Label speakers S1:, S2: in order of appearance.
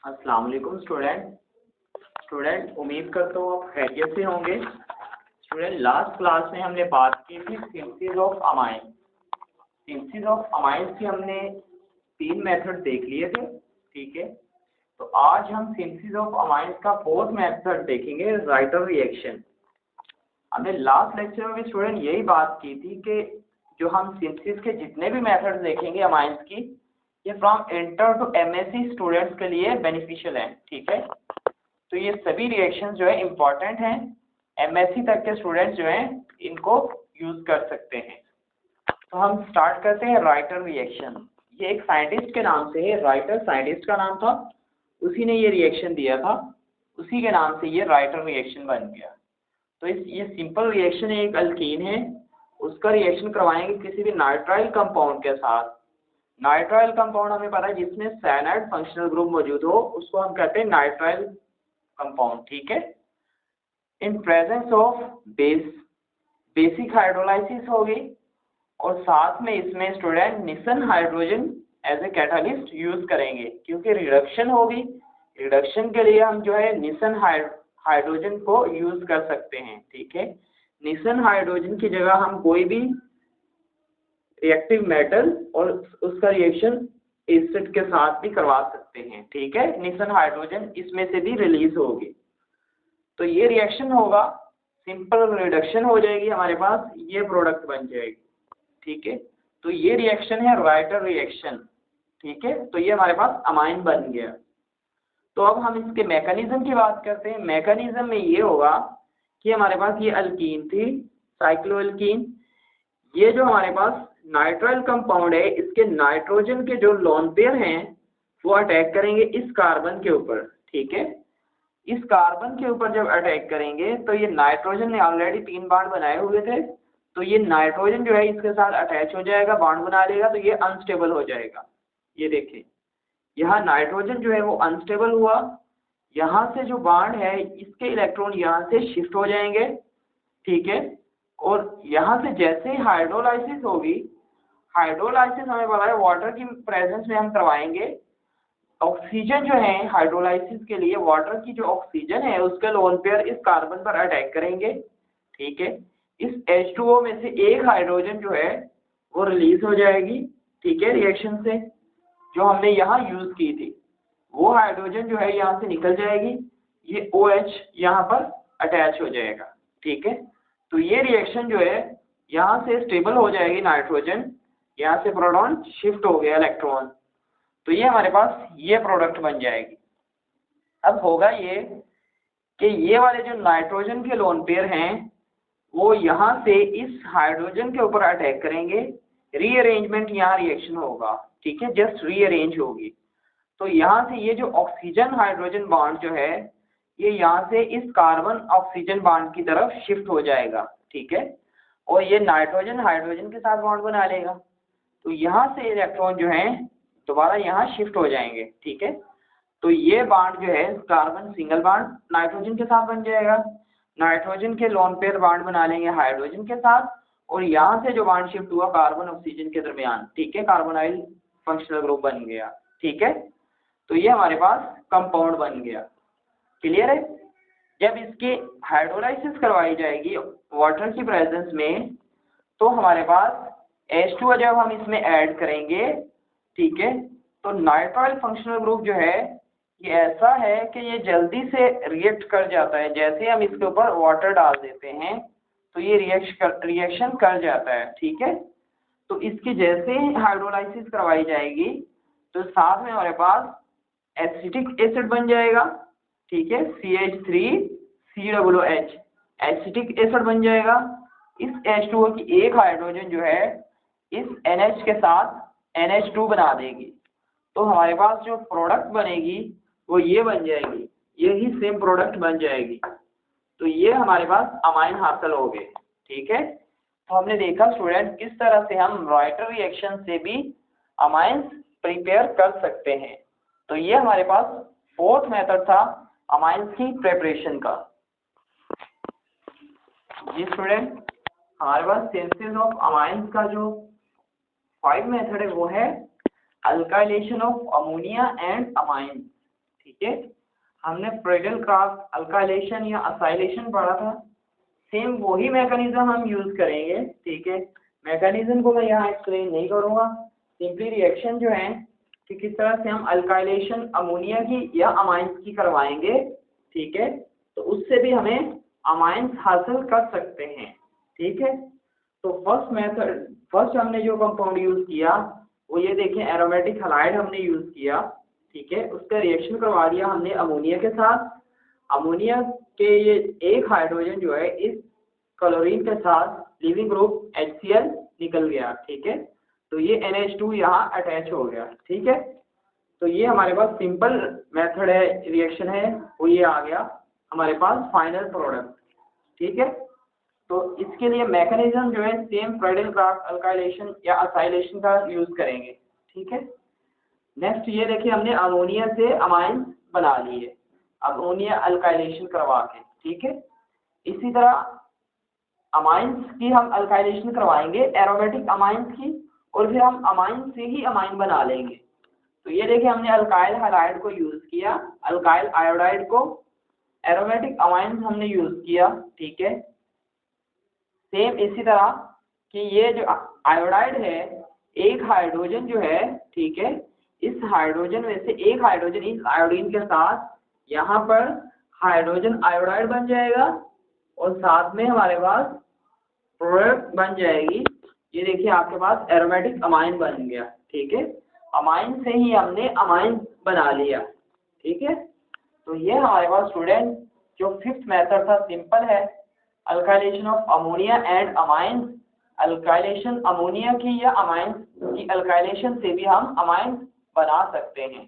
S1: अस्सलाम वालेकुम स्टूडेंट उम्मीद करता हूँ आप खैरियत से होंगे। स्टूडेंट लास्ट क्लास में हमने बात की थी synthesis of amine. Synthesis of amine की हमने 3 मेथड देख लिए थे, ठीक है। तो आज हम सिंथेसिस ऑफ अमाइन का 4th मेथड देखेंगे, राइटर रिएक्शन। हमने लास्ट लेक्चर में भी स्टूडेंट यही बात की थी कि जो हम सिंथेसिस के जितने भी मेथड देखेंगे अमाइंस की, ये from inter to MSc students के लिए बेनिफिशियल है, ठीक है। तो ये सभी रिएक्शन जो है इम्पोर्टेंट हैं, एमएससी तक के स्टूडेंट्स जो हैं इनको यूज कर सकते हैं। तो हम स्टार्ट करते हैं राइटर रिएक्शन। ये एक साइंटिस्ट के नाम से है, राइटर साइंटिस्ट का नाम था, उसी ने ये रिएक्शन दिया था, उसी के नाम से ये राइटर रिएक्शन बन गया। तो ये सिंपल रिएक्शन एक अल्कीन है, उसका रिएक्शन करवाएंगे किसी भी नाइट्राइल कंपाउंड के साथ। नाइट्राइल कंपाउंड हमें पता है जिसमें साइनाइड फंक्शनल ग्रुप मौजूद हो उसको हम कहते हैं नाइट्राइल कंपाउंड, ठीक है। In presence of basic hydrolysis होगी और साथ में इसमें स्टूडेंट निसन hydrogen as a catalyst use करेंगे, क्योंकि रिडक्शन होगी। रिडक्शन के लिए हम जो है निसन हाइड्रोजन को यूज कर सकते हैं, ठीक है। निसन हाइड्रोजन की जगह हम कोई भी रिएक्टिव मेटल और उसका रिएक्शन एसिड के साथ भी करवा सकते हैं, ठीक है। निसन हाइड्रोजन इसमें से भी रिलीज होगी। तो ये रिएक्शन होगा, सिंपल रिडक्शन हो जाएगी, हमारे पास ये प्रोडक्ट बन जाएगी, ठीक है। तो ये रिएक्शन है राइटर रिएक्शन, ठीक है। तो ये हमारे पास अमाइन बन गया। तो अब हम इसके मैकेनिज्म की बात करते हैं। मैकेनिज्म में ये होगा कि हमारे पास ये अल्कीन थी, साइक्लोअल्कीन। ये जो हमारे पास नाइट्राइल कंपाउंड है, इसके नाइट्रोजन के जो लोन पेयर हैं वो अटैक करेंगे इस कार्बन के ऊपर, ठीक है। इस कार्बन के ऊपर जब अटैक करेंगे तो ये नाइट्रोजन ने ऑलरेडी 3 बॉन्ड बनाए हुए थे, तो ये नाइट्रोजन जो है इसके साथ अटैच हो जाएगा, बॉन्ड बना लेगा, तो ये अनस्टेबल हो जाएगा। ये देखिए यहाँ नाइट्रोजन जो है वो अनस्टेबल हुआ, यहाँ से जो बॉन्ड है इसके इलेक्ट्रॉन यहाँ से शिफ्ट हो जाएंगे, ठीक है। और यहाँ से जैसे ही हाइड्रोलाइसिस होगी, हाइड्रोलाइसिस हमें पता है वाटर की प्रेजेंस में हम करवाएंगे। ऑक्सीजन जो है हाइड्रोलाइसिस के लिए वाटर की जो ऑक्सीजन है उसके लोन पेयर इस कार्बन पर अटैक करेंगे, ठीक है। इस H2O में से एक हाइड्रोजन जो है वो रिलीज हो जाएगी, ठीक है। रिएक्शन से जो हमने यहाँ यूज की थी वो हाइड्रोजन जो है यहाँ से निकल जाएगी, ये OH यहाँ पर अटैच हो जाएगा, ठीक है। तो ये रिएक्शन जो है यहाँ से स्टेबल हो जाएगी, नाइट्रोजन यहाँ से प्रोटॉन शिफ्ट हो गया इलेक्ट्रॉन, तो ये हमारे पास ये प्रोडक्ट बन जाएगी। अब होगा ये कि ये वाले जो नाइट्रोजन के लोन पेयर हैं वो यहाँ से इस हाइड्रोजन के ऊपर अटैक करेंगे, रीअरेंजमेंट यहाँ रिएक्शन होगा, ठीक है, जस्ट रीअरेंज होगी। तो यहाँ से ये जो ऑक्सीजन हाइड्रोजन बॉन्ड जो है ये यहाँ से इस कार्बन ऑक्सीजन बॉन्ड की तरफ शिफ्ट हो जाएगा, ठीक है। और ये नाइट्रोजन हाइड्रोजन के साथ बॉन्ड बना लेगा, तो यहाँ से इलेक्ट्रॉन जो है दोबारा यहाँ शिफ्ट हो जाएंगे, ठीक है। तो ये बॉन्ड जो है कार्बन सिंगल बॉन्ड नाइट्रोजन के साथ बन जाएगा, नाइट्रोजन के लोन पेयर बॉन्ड बना लेंगे हाइड्रोजन के साथ, और यहाँ से जो बॉन्ड शिफ्ट हुआ कार्बन ऑक्सीजन के दरमियान, ठीक है, कार्बोनाइल फंक्शनल ग्रुप बन गया, ठीक है। तो ये हमारे पास कंपाउंड बन गया, क्लियर है। जब इसकी हाइड्रोलाइसिस करवाई जाएगी वाटर की प्रेजेंस में तो हमारे पास H2O जब हम इसमें ऐड करेंगे, ठीक है, तो नाइट्राइल फंक्शनल ग्रुप जो है ये ऐसा है कि ये जल्दी से रिएक्ट कर जाता है। जैसे हम इसके ऊपर वाटर डाल देते हैं तो ये रिएक्शन कर जाता है, ठीक है। तो इसकी जैसे ही हाइड्रोलाइसिस करवाई जाएगी तो साथ में हमारे पास एसिटिक एसिड बन जाएगा, ठीक है, CH3COOH एसिटिक एसिड बन जाएगा। इस H2O की एक हाइड्रोजन जो है इस NH के साथ NH2 बना देगी, तो हमारे पास जो प्रोडक्ट बनेगी वो ये बन जाएगी, यही सेम प्रोडक्ट बन जाएगी। तो ये हमारे पास अमाइन हासिल हो गए, ठीक है। तो हमने देखा स्टूडेंट किस तरह से हम राइटर रिएक्शन से भी अमाइंस प्रिपेयर कर सकते हैं। तो ये हमारे पास 4th मेथड था अमाइंस की प्रिपरेशन का। जी स्टूडेंट, हमारे पास सिंथेसिस ऑफ अमाइंस का जो 5 मेथड है वो है alkylation of ammonia and amine, ठीक ठीक है। हमने फ्रेगल क्राफ्ट अल्काइलेशन या असाइलेशन पढ़ा था, सेम वही मैकेनिज्म हम यूज करेंगे, ठीक है। मैकेनिज्म को मैं यहाँ एक्सप्लेन नहीं करूँगा, सिंपली रिएक्शन जो है कि किस तरह से हम अल्काइलेशन अमोनिया की या अमाइंस की करवाएंगे, ठीक है। तो उससे भी हमें अमाइंस हासिल कर सकते हैं, ठीक है। तो फर्स्ट हमने जो कंपाउंड यूज किया वो ये देखें, एरोमेटिक हैलाइड हमने यूज किया, ठीक है। उसका रिएक्शन करवा दिया हमने अमोनिया के साथ। अमोनिया के ये एक हाइड्रोजन जो है इस क्लोरीन के साथ लिविंग ग्रुप HCl निकल गया, ठीक है। तो ये NH2 यहाँ अटैच हो गया, ठीक है। तो ये हमारे पास सिंपल मेथड है, रिएक्शन है, वो ये आ गया हमारे पास फाइनल प्रोडक्ट, ठीक है। तो इसके लिए मैकेनिज्म जो है सेम फ्रेगल क्राफ्ट अल्काइलेशन या असाइलेशन का यूज करेंगे, ठीक है। नेक्स्ट ये देखिए, हमने अमोनिया से अमाइंस बना लिए, अमोनिया अल्काइलेशन करवा के, ठीक है। इसी तरह अमाइंस की हम अल्काइलेशन करवाएंगे, एरोमेटिक अमाइंस की, और फिर हम अमाइंस से ही अमाइन बना लेंगे। तो ये देखिए, हमने अल्काइल हैलाइड को यूज किया, अल्काइल आयोडाइड को, एरोमेटिक अमाइंस हमने यूज किया, ठीक है। सेम इसी तरह कि ये जो आयोडाइड है, एक हाइड्रोजन जो है, ठीक है, इस हाइड्रोजन में से एक हाइड्रोजन इस आयोडीन के साथ यहाँ पर हाइड्रोजन आयोडाइड बन जाएगा और साथ में हमारे पास प्रोडक्ट बन जाएगी। ये देखिए आपके पास एरोमेटिक अमाइन बन गया, ठीक है। अमाइन से ही हमने अमाइन बना लिया, ठीक है। तो ये हमारे पास स्टूडेंट जो फिफ्थ मेथड था, सिंपल है, alkylation of ammonia and amines. Alkylation ammonia की या अमाइंस की अल्काइलेशन से भी हम अमाइंस बना सकते हैं।